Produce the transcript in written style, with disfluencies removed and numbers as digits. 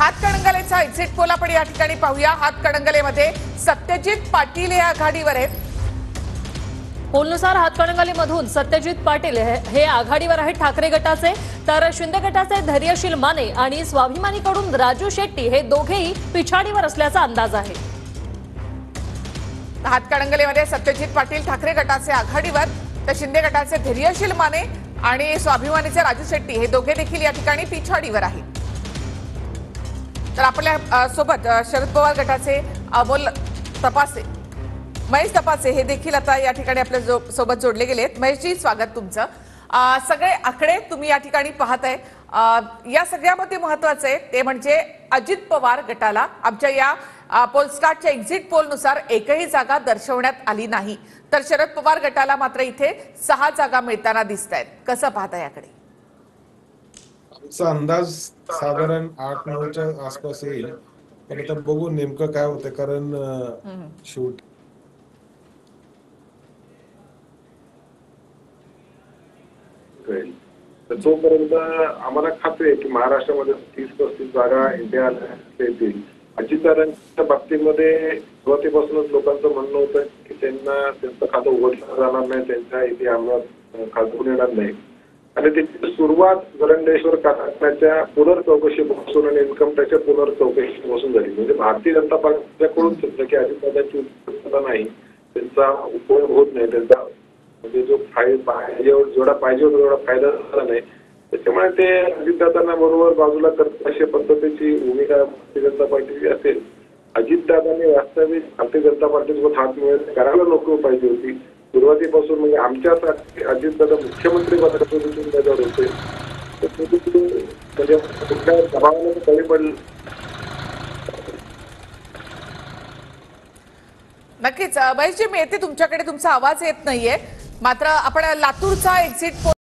हातकणंगलेचा exit poll आपण या ठिकाणी पाहूया। हातकणंगलेमध्ये सत्यजित पाटील हे आघाडीवर आहेत। पोलनुसार हातकणंगलेमधून सत्यजित पाटील हे आघाडीवर आहेत ठाकरे गटाचे, तर शिंदे गटाचे धैर्यशील माने आणि स्वाभिमानीकडून राजू शेट्टी हे दोघेही पिछाडीवर असल्याचा अंदाज आहे। हातकणंगलेमध्ये सत्यजित पाटील ठाकरे गटाचे आघाडीवर, तर शिंदे गटाचे धैर्यशील माने आणि स्वाभिमानीचे राजू शेट्टी हे दोघे देखील या ठिकाणी पिछाडीवर आहेत। तर आपल्या सोबत शरद पवार गटाचे अमोल तपासे, महेश तपासे हे देखील आता या ठिकाणी आपल्या सोबत जोडले गेलेत। महेशजी, स्वागत तुमचं। सगळे आकडे तुम्ही या ठिकाणी पाहताय, या सगळ्यामध्ये महत्त्वाचं आहे ते म्हणजे अजित पवार गटाला आमच्या या पोलस्टारच्या एक्झिट पोलनुसार एकही जागा दर्शवण्यात आली नाही, तर शरद पवार गटाला मात्र इथे 6 जागा मिळताना दिसतायत। कसं पाहता याकडे? आमचा अंदाज साधारण 8-9च्या आसपास येईल, पण आता बघू नेमकं काय होतं, कारण शेवटी तर तोपर्यंत आम्हाला खात्री आहे की महाराष्ट्रामध्ये 30-35 जागा इंडिया येतील। अजितदादांच्या बाबतीमध्ये सुरुवातीपासूनच लोकांचं म्हणणं होतं की त्यांचं खातं उघडलं जाणार नाही, त्यांच्या इथे आम्हाला खाजवून येणार नाही, आणि त्याची सुरुवात गरंडेश्वर कारखान्याच्या पुनर्चौकशीपासून आणि इन्कम टॅक्सच्या पुनर्चौकशीपासून झाली। म्हणजे भारतीय जनता पक्षाकडून समजा की अजितदादांची उत्सुकता नाही, त्यांचा उपयोग होत नाही, त्यांचा म्हणजे जो जेवढा पाहिजे होता तेवढा फायदा झाला नाही, त्याच्यामुळे ते अजितदादांना बरोबर बाजूला करत अशा पद्धतीची भूमिका भारतीय जनता पार्टीची असेल। अजितदादांनी वास्तविक भारतीय जनता पार्टीसोबत हात मिळवून करायला नको पाहिजे होती सुरुवातीपासून। म्हणजे आमच्यासाठी अजितदादा मुख्यमंत्री पदापासून त्याच्यावर होते, म्हणजे कुठल्या दबावाला बळी पडले। नक्कीच महेशजी, मी येते तुमच्याकडे, तुमचा आवाज येत नाहीये, मात्र आपण लातूरचा एक्झिट पोल